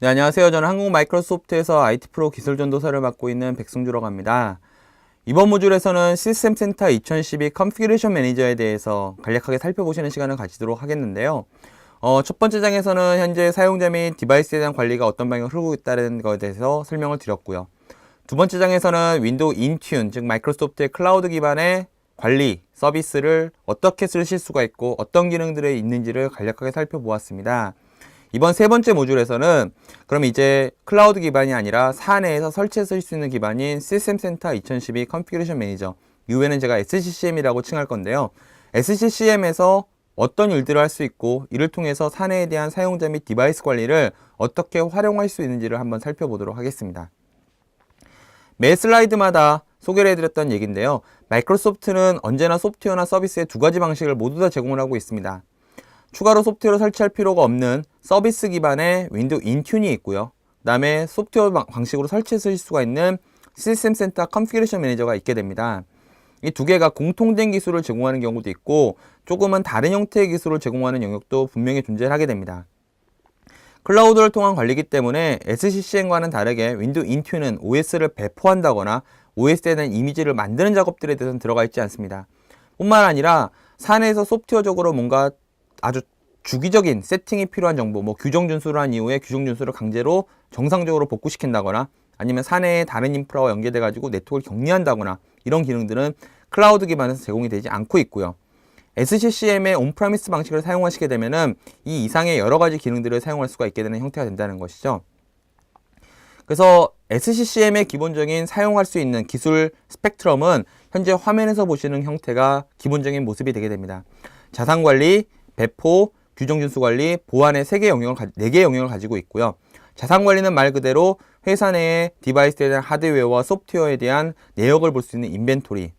네, 안녕하세요. 저는 한국 마이크로소프트에서 IT 프로 기술 전도사를 맡고 있는 백승주라고 합니다. 이번 모듈에서는 시스템 센터 2012 컨피그레이션 매니저에 대해서 간략하게 살펴보시는 시간을 가지도록 하겠는데요. 첫 번째 장에서는 현재 사용자 및 디바이스에 대한 관리가 어떤 방향으로 흐르고 있다는 것에 대해서 설명을 드렸고요. 두 번째 장에서는 윈도우 인튠, 즉 마이크로소프트의 클라우드 기반의 관리, 서비스를 어떻게 쓰실 수가 있고 어떤 기능들이 있는지를 간략하게 살펴보았습니다. 이번 세 번째 모듈에서는 그럼 이제 클라우드 기반이 아니라 사내에서 설치해서 쓸 수 있는 기반인 시스템 센터 2012 컨피그레이션 매니저, 이후에는 제가 SCCM이라고 칭할 건데요. SCCM에서 어떤 일들을 할 수 있고 이를 통해서 사내에 대한 사용자 및 디바이스 관리를 어떻게 활용할 수 있는지를 한번 살펴보도록 하겠습니다. 매 슬라이드마다 소개를 해드렸던 얘기인데요. 마이크로소프트는 언제나 소프트웨어나 서비스의 두 가지 방식을 모두 다 제공을 하고 있습니다. 추가로 소프트웨어를 설치할 필요가 없는 서비스 기반의 윈도우 인튠이 있고요. 그 다음에 소프트웨어 방식으로 설치해서 쓸 수가 있는 시스템 센터 컨피그레이션 매니저가 있게 됩니다. 이 두 개가 공통된 기술을 제공하는 경우도 있고 조금은 다른 형태의 기술을 제공하는 영역도 분명히 존재하게 됩니다. 클라우드를 통한 관리이기 때문에 SCCM과는 다르게 윈도우 인튠은 OS를 배포한다거나 OS에 대한 이미지를 만드는 작업들에 대해서는 들어가 있지 않습니다. 뿐만 아니라 사내에서 소프트웨어적으로 뭔가 아주 주기적인 세팅이 필요한 정보, 규정 준수를 한 이후에 규정 준수를 강제로 정상적으로 복구시킨다거나 아니면 사내의 다른 인프라와 연계돼 가지고 네트워크를 격리한다거나 이런 기능들은 클라우드 기반에서 제공이 되지 않고 있고요. SCCM의 온프라미스 방식을 사용하시게 되면은 이 이상의 여러 가지 기능들을 사용할 수가 있게 되는 형태가 된다는 것이죠. 그래서 SCCM의 기본적인 사용할 수 있는 기술 스펙트럼은 현재 화면에서 보시는 형태가 기본적인 모습이 되게 됩니다. 자산 관리, 배포, 규정 준수 관리, 보안의 4개 영역을 가지고 있고요. 자산 관리는 말 그대로 회사 내의 디바이스에 대한 하드웨어와 소프트웨어에 대한 내역을 볼 수 있는 인벤토리.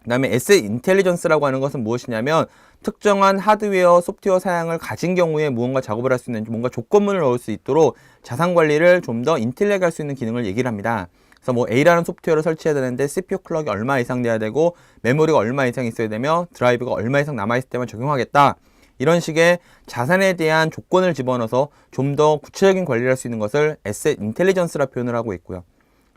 그 다음에 에셋 인텔리전스라고 하는 것은 무엇이냐면 특정한 하드웨어, 소프트웨어 사양을 가진 경우에 무언가 작업을 할 수 있는 뭔가 조건문을 넣을 수 있도록 자산 관리를 좀 더 인텔리하게 할 수 있는 기능을 얘기를 합니다. 그래서 A라는 소프트웨어를 설치해야 되는데 CPU 클럭이 얼마 이상 돼야 되고 메모리가 얼마 이상 있어야 되며 드라이브가 얼마 이상 남아있을 때만 적용하겠다. 이런 식의 자산에 대한 조건을 집어넣어서 좀 더 구체적인 관리를 할 수 있는 것을 에셋 인텔리전스라 표현을 하고 있고요.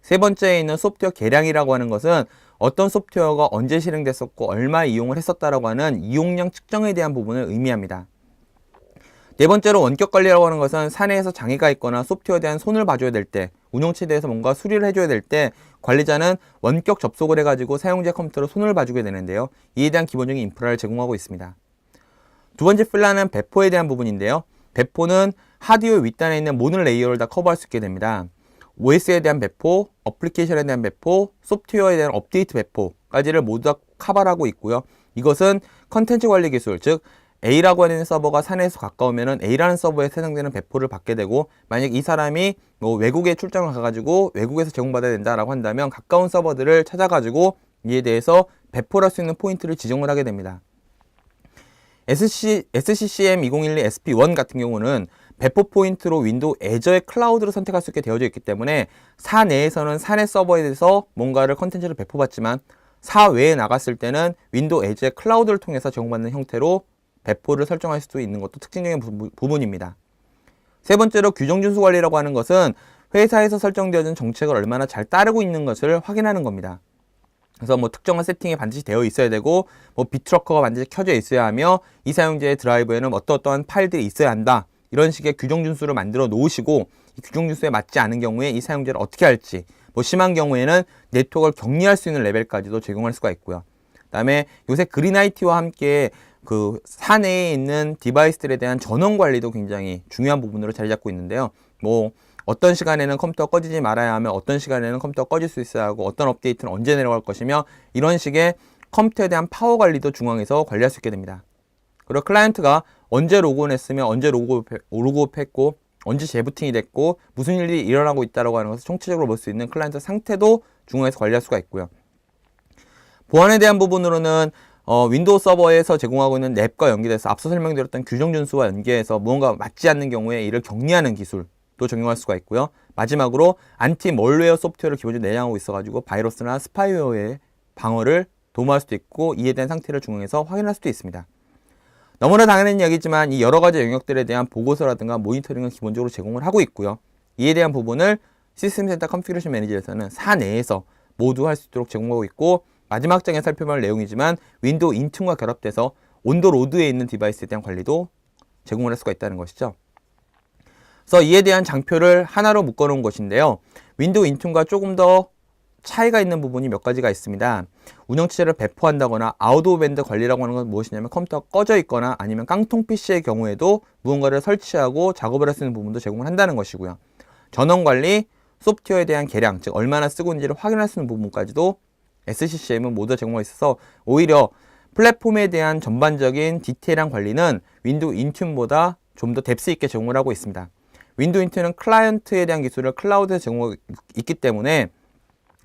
세 번째에 있는 소프트웨어 계량이라고 하는 것은 어떤 소프트웨어가 언제 실행됐었고 얼마 이용을 했었다라고 하는 이용량 측정에 대한 부분을 의미합니다. 네 번째로 원격 관리라고 하는 것은 사내에서 장애가 있거나 소프트웨어에 대한 손을 봐줘야 될 때, 운영체대에서 뭔가 수리를 해줘야 될 때 관리자는 원격 접속을 해가지고 사용자 컴퓨터로 손을 봐주게 되는데요. 이에 대한 기본적인 인프라를 제공하고 있습니다. 두 번째 필라는 배포에 대한 부분인데요. 배포는 하드웨어 윗단에 있는 모든 레이어를 다 커버할 수 있게 됩니다. OS에 대한 배포, 어플리케이션에 대한 배포, 소프트웨어에 대한 업데이트 배포까지를 모두 다 커버하고 있고요. 이것은 컨텐츠 관리 기술, 즉 A라고 하는 서버가 사내에서 가까우면은 A라는 서버에 해당되는 배포를 받게 되고, 만약 이 사람이 외국에 출장을 가가지고 외국에서 제공받아야 된다라고 한다면 가까운 서버들을 찾아가지고 이에 대해서 배포를 할 수 있는 포인트를 지정을 하게 됩니다. SCCM 2012 SP1 같은 경우는 배포 포인트로 윈도우 애저의 클라우드를 선택할 수 있게 되어져 있기 때문에 사내에서는 사내 서버에 대해서 뭔가를 컨텐츠를 배포받지만 사외에 나갔을 때는 윈도우 애저의 클라우드를 통해서 제공받는 형태로 배포를 설정할 수도 있는 것도 특징적인 부분입니다. 세 번째로 규정 준수 관리라고 하는 것은 회사에서 설정되어진 정책을 얼마나 잘 따르고 있는 것을 확인하는 겁니다. 그래서 특정한 세팅이 반드시 되어 있어야 되고 비트러커가 반드시 켜져 있어야 하며 이 사용자의 드라이브에는 어떠한 파일들이 있어야 한다. 이런 식의 규정 준수를 만들어 놓으시고 이 규정 준수에 맞지 않은 경우에 이 사용자를 어떻게 할지, 심한 경우에는 네트워크를 격리할 수 있는 레벨까지도 제공할 수가 있고요. 그 다음에 요새 그린 IT와 함께 그 사내에 있는 디바이스들에 대한 전원 관리도 굉장히 중요한 부분으로 자리 잡고 있는데요. 어떤 시간에는 컴퓨터가 꺼지지 말아야 하며 어떤 시간에는 컴퓨터가 꺼질 수 있어야 하고 어떤 업데이트는 언제 내려갈 것이며 이런 식의 컴퓨터에 대한 파워 관리도 중앙에서 관리할 수 있게 됩니다. 그리고 클라이언트가 언제 로그인했으며 언제 로그업했고 언제 재부팅이 됐고 무슨 일이 일어나고 있다고 하는 것을 총체적으로 볼 수 있는 클라이언트 상태도 중앙에서 관리할 수가 있고요. 보안에 대한 부분으로는 윈도우 서버에서 제공하고 있는 랩과 연계돼서 앞서 설명드렸던 규정 준수와 연계해서 무언가 맞지 않는 경우에 이를 격리하는 기술도 적용할 수가 있고요. 마지막으로 안티 멀웨어 소프트웨어를 기본적으로 내장하고 있어가지고 바이러스나 스파이웨어의 방어를 도모할 수도 있고 이에 대한 상태를 중앙에서 확인할 수도 있습니다. 너무나 당연한 이야기지만 이 여러 가지 영역들에 대한 보고서라든가 모니터링을 기본적으로 제공을 하고 있고요. 이에 대한 부분을 시스템 센터 컨피그레이션 매니저에서는 사내에서 모두 할 수 있도록 제공하고 있고, 마지막 장에 살펴볼 내용이지만 윈도우 인튠과 결합돼서 온도 로드에 있는 디바이스에 대한 관리도 제공을 할 수가 있다는 것이죠. 그래서 이에 대한 장표를 하나로 묶어놓은 것인데요. 윈도우 인튠과 조금 더 차이가 있는 부분이 몇 가지가 있습니다. 운영체제를 배포한다거나 아웃 오브 밴드 관리라고 하는 건 무엇이냐면 컴퓨터가 꺼져 있거나 아니면 깡통 PC의 경우에도 무언가를 설치하고 작업을 할 수 있는 부분도 제공을 한다는 것이고요. 전원 관리, 소프트웨어에 대한 개량, 즉 얼마나 쓰고 있는지를 확인할 수 있는 부분까지도 SCCM은 모두 제공하고 있어서 오히려 플랫폼에 대한 전반적인 디테일한 관리는 윈도우 인튠보다 좀 더 뎁스 있게 제공을 하고 있습니다. 윈도우 인튠은 클라이언트에 대한 기술을 클라우드에서 제공하고 있기 때문에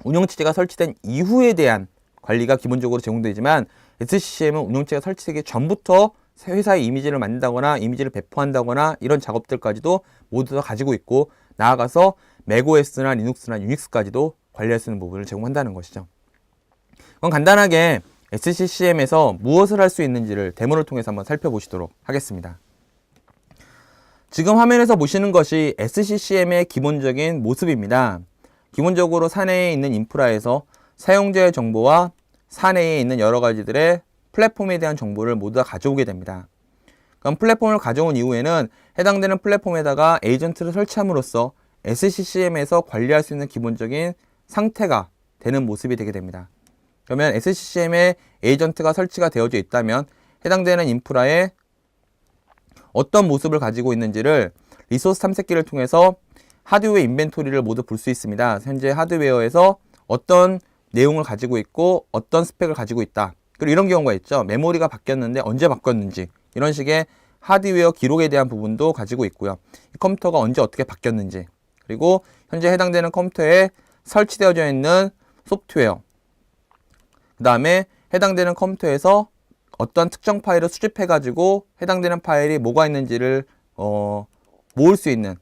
운영체제가 설치된 이후에 대한 관리가 기본적으로 제공되지만 SCCM은 운영체제가 설치되기 전부터 회사의 이미지를 만든다거나 이미지를 배포한다거나 이런 작업들까지도 모두 다 가지고 있고, 나아가서 맥OS나 리눅스나 유닉스까지도 관리할 수 있는 부분을 제공한다는 것이죠. 그럼 간단하게 SCCM에서 무엇을 할 수 있는지를 데모를 통해서 한번 살펴보시도록 하겠습니다. 지금 화면에서 보시는 것이 SCCM의 기본적인 모습입니다. 기본적으로 사내에 있는 인프라에서 사용자의 정보와 사내에 있는 여러 가지들의 플랫폼에 대한 정보를 모두 다 가져오게 됩니다. 그럼 플랫폼을 가져온 이후에는 해당되는 플랫폼에다가 에이전트를 설치함으로써 SCCM에서 관리할 수 있는 기본적인 상태가 되는 모습이 되게 됩니다. 그러면 SCCM에 에이전트가 설치가 되어져 있다면 해당되는 인프라에 어떤 모습을 가지고 있는지를 리소스 탐색기를 통해서 하드웨어 인벤토리를 모두 볼 수 있습니다. 현재 하드웨어에서 어떤 내용을 가지고 있고 어떤 스펙을 가지고 있다. 그리고 이런 경우가 있죠. 메모리가 바뀌었는데 언제 바뀌었는지, 이런 식의 하드웨어 기록에 대한 부분도 가지고 있고요. 이 컴퓨터가 언제 어떻게 바뀌었는지, 그리고 현재 해당되는 컴퓨터에 설치되어져 있는 소프트웨어, 그 다음에 해당되는 컴퓨터에서 어떤 특정 파일을 수집해 가지고 해당되는 파일이 뭐가 있는지를 모을 수 있는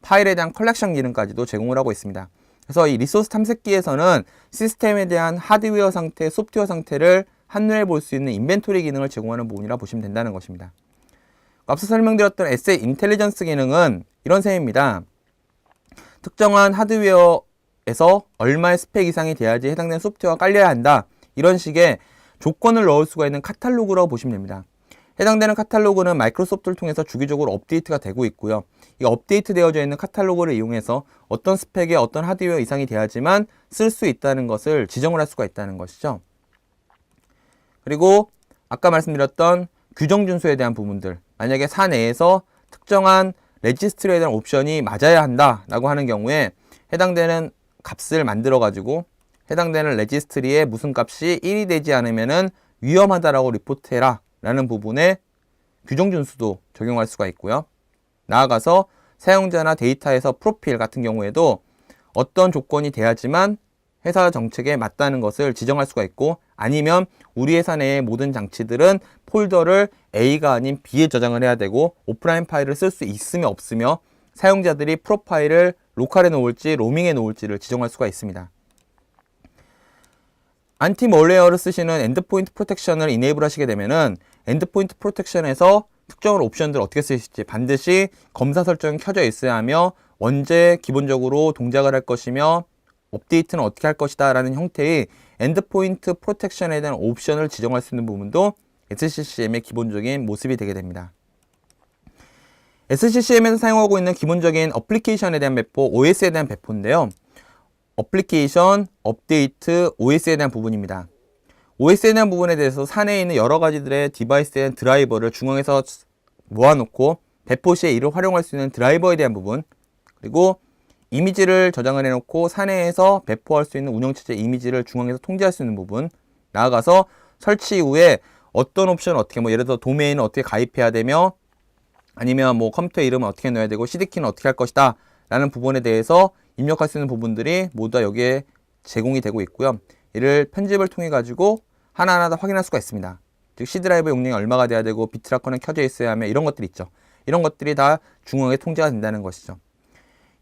파일에 대한 컬렉션 기능까지도 제공을 하고 있습니다. 그래서 이 리소스 탐색기에서는 시스템에 대한 하드웨어 상태, 소프트웨어 상태를 한눈에 볼 수 있는 인벤토리 기능을 제공하는 부분이라 보시면 된다는 것입니다. 앞서 설명드렸던 에셋 인텔리전스 기능은 이런 셈입니다. 특정한 하드웨어에서 얼마의 스펙 이상이 돼야지 해당되는 소프트웨어가 깔려야 한다. 이런 식의 조건을 넣을 수가 있는 카탈로그라고 보시면 됩니다. 해당되는 카탈로그는 마이크로소프트를 통해서 주기적으로 업데이트가 되고 있고요. 이 업데이트 되어져 있는 카탈로그를 이용해서 어떤 스펙에 어떤 하드웨어 이상이 돼야지만 쓸 수 있다는 것을 지정을 할 수가 있다는 것이죠. 그리고 아까 말씀드렸던 규정 준수에 대한 부분들, 만약에 사내에서 특정한 레지스트리에 대한 옵션이 맞아야 한다라고 하는 경우에 해당되는 값을 만들어 가지고 해당되는 레지스트리에 무슨 값이 1이 되지 않으면은 위험하다라고 리포트해라 라는 부분에 규정 준수도 적용할 수가 있고요. 나아가서 사용자나 데이터에서 프로필 같은 경우에도 어떤 조건이 돼야지만 회사 정책에 맞다는 것을 지정할 수가 있고, 아니면 우리 회사 내의 모든 장치들은 폴더를 A가 아닌 B에 저장을 해야 되고 오프라인 파일을 쓸 수 있으며 없으며 사용자들이 프로파일을 로컬에 놓을지 로밍에 놓을지를 지정할 수가 있습니다. 안티 몰웨어를 쓰시는 엔드포인트 프로텍션을 이네이블 하시게 되면은 엔드포인트 프로텍션에서 특정한 옵션들을 어떻게 쓰실지 반드시 검사 설정이 켜져 있어야 하며, 언제 기본적으로 동작을 할 것이며 업데이트는 어떻게 할 것이다 라는 형태의 엔드포인트 프로텍션에 대한 옵션을 지정할 수 있는 부분도 SCCM의 기본적인 모습이 되게 됩니다. SCCM에서 사용하고 있는 기본적인 어플리케이션에 대한 배포, OS에 대한 배포인데요. 어플리케이션, 업데이트, OS에 대한 부분입니다. OS에 대한 부분에 대해서 사내에 있는 여러 가지들의 디바이스에 대한 드라이버를 중앙에서 모아놓고 배포 시에 이를 활용할 수 있는 드라이버에 대한 부분, 그리고 이미지를 저장을 해놓고 사내에서 배포할 수 있는 운영체제 이미지를 중앙에서 통제할 수 있는 부분, 나아가서 설치 이후에 어떤 옵션을 어떻게, 예를 들어 도메인을 어떻게 가입해야 되며, 아니면 컴퓨터 이름을 어떻게 넣어야 되고 CD키는 어떻게 할 것이다 라는 부분에 대해서 입력할 수 있는 부분들이 모두 다 여기에 제공이 되고 있고요. 이를 편집을 통해 가지고 하나하나 다 확인할 수가 있습니다. 즉 C 드라이브 용량이 얼마가 돼야 되고 비트라커는 켜져 있어야 하며 이런 것들이 있죠. 이런 것들이 다 중앙에 통제가 된다는 것이죠.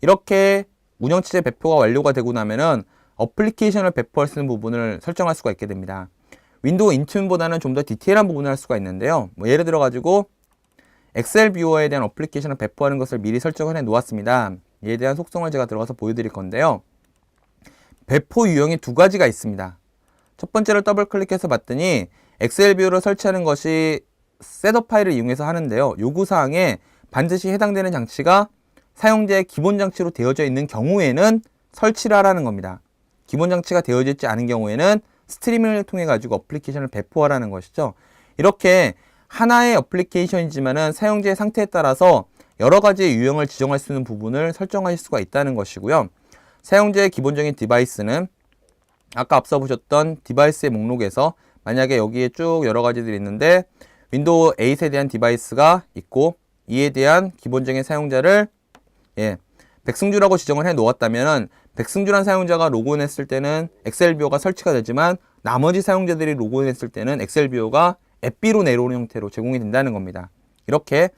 이렇게 운영체제 배포가 완료가 되고 나면은 어플리케이션을 배포할 수 있는 부분을 설정할 수가 있게 됩니다. 윈도우 인툰보다는 좀 더 디테일한 부분을 할 수가 있는데요. 뭐 예를 들어 가지고 엑셀 뷰어에 대한 어플리케이션을 배포하는 것을 미리 설정을 해 놓았습니다. 이에 대한 속성을 제가 들어가서 보여드릴 건데요. 배포 유형이 두 가지가 있습니다. 첫 번째를 더블 클릭해서 봤더니 엑셀 뷰어를 설치하는 것이 셋업 파일을 이용해서 하는데요. 요구사항에 반드시 해당되는 장치가 사용자의 기본 장치로 되어져 있는 경우에는 설치를 하라는 겁니다. 기본 장치가 되어져 있지 않은 경우에는 스트리밍을 통해 가지고 어플리케이션을 배포하라는 것이죠. 이렇게 하나의 어플리케이션이지만은 사용자의 상태에 따라서 여러 가지의 유형을 지정할 수 있는 부분을 설정하실 수가 있다는 것이고요. 사용자의 기본적인 디바이스는 아까 앞서 보셨던 디바이스의 목록에서 만약에 여기에 쭉 여러 가지들이 있는데 윈도우 8에 대한 디바이스가 있고 이에 대한 기본적인 사용자를 백승주라고 지정을 해 놓았다면 백승주란 사용자가 로그인했을 때는 엑셀 뷰어가 설치가 되지만 나머지 사용자들이 로그인했을 때는 엑셀 뷰어가 앱비로 내려오는 형태로 제공이 된다는 겁니다. 이렇게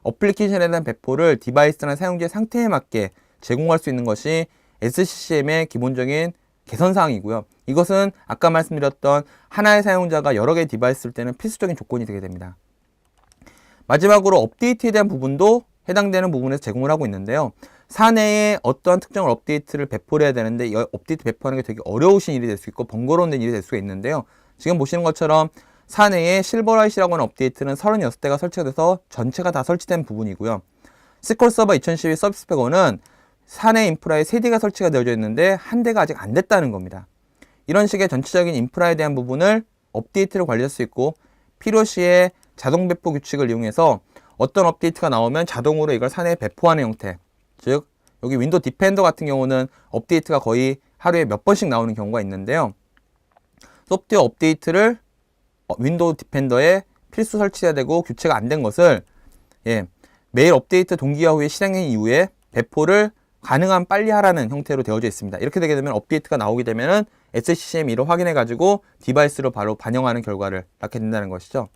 어플리케이션에 대한 배포를 디바이스나 사용자의 상태에 맞게 제공할 수 있는 것이 SCCM의 기본적인 개선사항이고요. 이것은 아까 말씀드렸던 하나의 사용자가 여러 개의 디바이스 쓸 때는 필수적인 조건이 되게 됩니다. 마지막으로 업데이트에 대한 부분도 해당되는 부분에서 제공을 하고 있는데요. 사내에 어떠한 특정 업데이트를 배포를 해야 되는데 이 업데이트 배포하는 게 되게 어려우신 일이 될 수 있고 번거로운 일이 될 수가 있는데요. 지금 보시는 것처럼 사내에 실버라이트라고 하는 업데이트는 36대가 설치가 돼서 전체가 다 설치된 부분이고요. SQL 서버 2012 서비스 팩 1은 사내 인프라에 3대가 설치가 되어져 있는데 1대가 아직 안 됐다는 겁니다. 이런 식의 전체적인 인프라에 대한 부분을 업데이트를 관리할 수 있고 필요시에 자동 배포 규칙을 이용해서 어떤 업데이트가 나오면 자동으로 이걸 사내에 배포하는 형태, 즉 여기 윈도우 디펜더 같은 경우는 업데이트가 거의 하루에 몇 번씩 나오는 경우가 있는데요. 소프트웨어 업데이트를 윈도우 디펜더에 필수 설치해야 되고 교체가 안 된 것을 매일 업데이트 동기화 후에 실행 이후에 배포를 가능한 빨리 하라는 형태로 되어져 있습니다. 이렇게 되게 되면 업데이트가 나오게 되면은 SCCM2로 확인해 가지고 디바이스로 바로 반영하는 결과를 낳게 된다는 것이죠.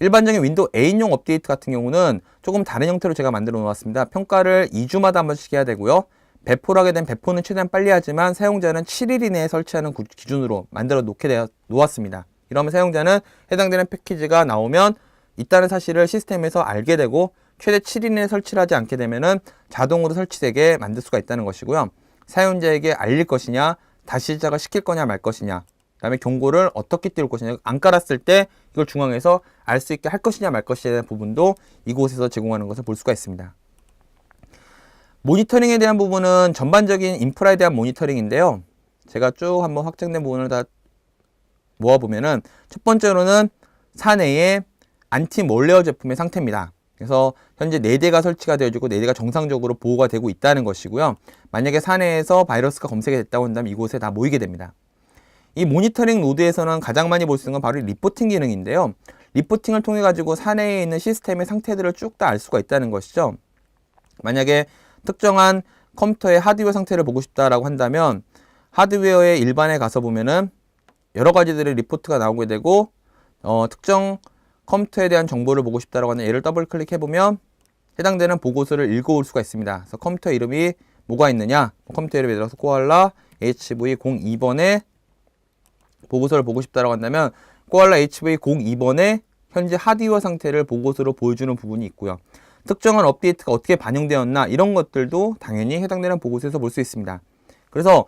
일반적인 윈도우 8용 업데이트 같은 경우는 조금 다른 형태로 제가 만들어 놓았습니다. 평가를 2주마다 한 번씩 해야 되고요. 배포를 하게 된 배포는 최대한 빨리 하지만 사용자는 7일 이내에 설치하는 기준으로 만들어 놓게 놓았습니다. 이러면 사용자는 해당되는 패키지가 나오면 있다는 사실을 시스템에서 알게 되고 최대 7일 이내에 설치를 하지 않게 되면은 자동으로 설치되게 만들 수가 있다는 것이고요. 사용자에게 알릴 것이냐, 다시 시작을 시킬 거냐 말 것이냐, 그 다음에 경고를 어떻게 띄울 것이냐, 안 깔았을 때 이걸 중앙에서 알 수 있게 할 것이냐 말 것이냐에 대한 부분도 이곳에서 제공하는 것을 볼 수가 있습니다. 모니터링에 대한 부분은 전반적인 인프라에 대한 모니터링인데요. 제가 쭉 한번 확장된 부분을 다 모아보면은 첫 번째로는 사내의 안티 몰웨어 제품의 상태입니다. 그래서 현재 4대가 설치가 되어지고 4대가 정상적으로 보호가 되고 있다는 것이고요. 만약에 사내에서 바이러스가 검색이 됐다고 한다면 이곳에 다 모이게 됩니다. 이 모니터링 노드에서는 가장 많이 볼 수 있는 건 바로 리포팅 기능인데요. 리포팅을 통해 가지고 사내에 있는 시스템의 상태들을 쭉 다 알 수가 있다는 것이죠. 만약에 특정한 컴퓨터의 하드웨어 상태를 보고 싶다라고 한다면 하드웨어의 일반에 가서 보면은 여러 가지들의 리포트가 나오게 되고 특정 컴퓨터에 대한 정보를 보고 싶다라고 하는 얘를 더블 클릭해보면 해당되는 보고서를 읽어올 수가 있습니다. 그래서 컴퓨터 이름이 뭐가 있느냐, 컴퓨터 이름에 들어서 코알라 HV02번에 보고서를 보고 싶다라고 한다면 코알라 HV02번에 현재 하드웨어 상태를 보고서로 보여주는 부분이 있고요. 특정한 업데이트가 어떻게 반영되었나 이런 것들도 당연히 해당되는 보고서에서 볼 수 있습니다. 그래서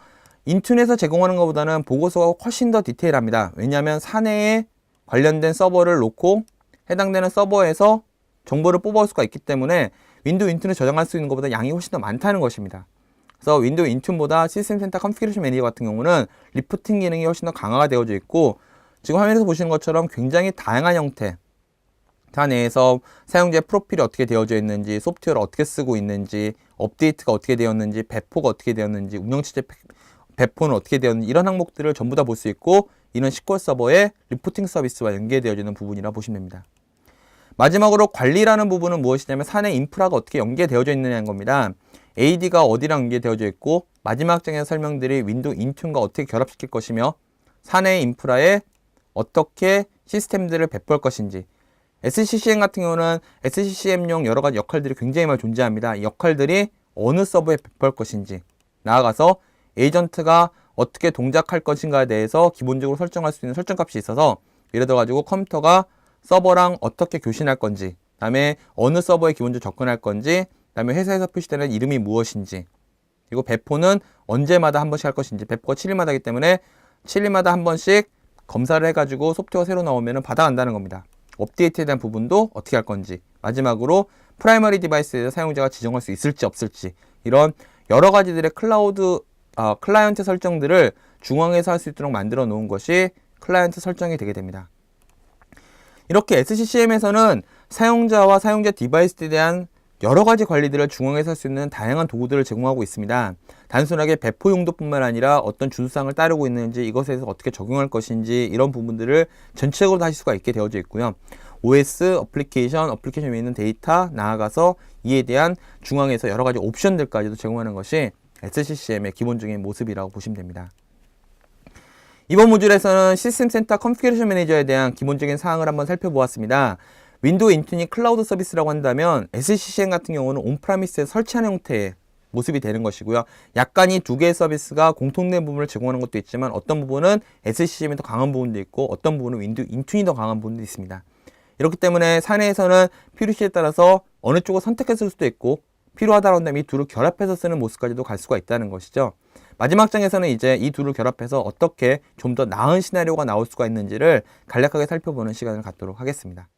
인툰에서 제공하는 것보다는 보고서가 훨씬 더 디테일합니다. 왜냐하면 사내에 관련된 서버를 놓고 해당되는 서버에서 정보를 뽑아올 수가 있기 때문에 윈도우 인툰에 저장할 수 있는 것보다 양이 훨씬 더 많다는 것입니다. 그래서 윈도우 인툰보다 시스템 센터 컨피그레이션 매니저 같은 경우는 리포팅 기능이 훨씬 더 강화가 되어져 있고 지금 화면에서 보시는 것처럼 굉장히 다양한 형태 다 내에서 사용자의 프로필이 어떻게 되어져 있는지, 소프트웨어를 어떻게 쓰고 있는지, 업데이트가 어떻게 되었는지, 배포가 어떻게 되었는지, 운영체제 배포는 어떻게 되었는지 이런 항목들을 전부 다 볼 수 있고 이런 SQL 서버의 리포팅 서비스와 연계되어지는 부분이라 보시면 됩니다. 마지막으로 관리라는 부분은 무엇이냐면 사내 인프라가 어떻게 연계되어져 있느냐는 겁니다. AD가 어디랑 연계되어져 있고 마지막 장에서 설명드린 윈도우 인툰과 어떻게 결합시킬 것이며 사내 인프라에 어떻게 시스템들을 배포할 것인지 SCCM 같은 경우는 SCCM용 여러 가지 역할들이 굉장히 많이 존재합니다. 이 역할들이 어느 서버에 배포할 것인지 나아가서 에이전트가 어떻게 동작할 것인가에 대해서 기본적으로 설정할 수 있는 설정값이 있어서, 예를 들어 가지고 컴퓨터가 서버랑 어떻게 교신할 건지, 그다음에 어느 서버에 기본적으로 접근할 건지, 그다음에 회사에서 표시되는 이름이 무엇인지, 그리고 배포는 언제마다 한 번씩 할 것인지, 배포가 7일마다 하기 때문에 7일마다 한 번씩 검사를 해가지고 소프트웨어가 새로 나오면 받아간다는 겁니다. 업데이트에 대한 부분도 어떻게 할 건지, 마지막으로 프라이머리 디바이스에서 사용자가 지정할 수 있을지 없을지, 이런 여러 가지들의 클라이언트 설정들을 중앙에서 할 수 있도록 만들어 놓은 것이 클라이언트 설정이 되게 됩니다. 이렇게 SCCM에서는 사용자와 사용자 디바이스에 대한 여러 가지 관리들을 중앙에서 할 수 있는 다양한 도구들을 제공하고 있습니다. 단순하게 배포 용도뿐만 아니라 어떤 준수사항을 따르고 있는지, 이것에 대해서 어떻게 적용할 것인지, 이런 부분들을 전체적으로 다 하실 수가 있게 되어져 있고요. OS, 어플리케이션 위에 있는 데이터, 나아가서 이에 대한 중앙에서 여러 가지 옵션들까지도 제공하는 것이 SCCM의 기본적인 모습이라고 보시면 됩니다. 이번 모듈에서는 시스템 센터 컨피그레이션 매니저에 대한 기본적인 사항을 한번 살펴보았습니다. 윈도우 인투닝 클라우드 서비스라고 한다면 SCCM 같은 경우는 온프라미스에 설치하는 형태의 모습이 되는 것이고요. 약간 이 두 개의 서비스가 공통된 부분을 제공하는 것도 있지만, 어떤 부분은 SCCM이 더 강한 부분도 있고, 어떤 부분은 윈도우 인투닝이 더 강한 부분도 있습니다. 이렇기 때문에 사내에서는 필요시에 따라서 어느 쪽을 선택했을 수도 있고, 필요하다고 한다면 이 둘을 결합해서 쓰는 모습까지도 갈 수가 있다는 것이죠. 마지막 장에서는 이제 이 둘을 결합해서 어떻게 좀 더 나은 시나리오가 나올 수가 있는지를 간략하게 살펴보는 시간을 갖도록 하겠습니다.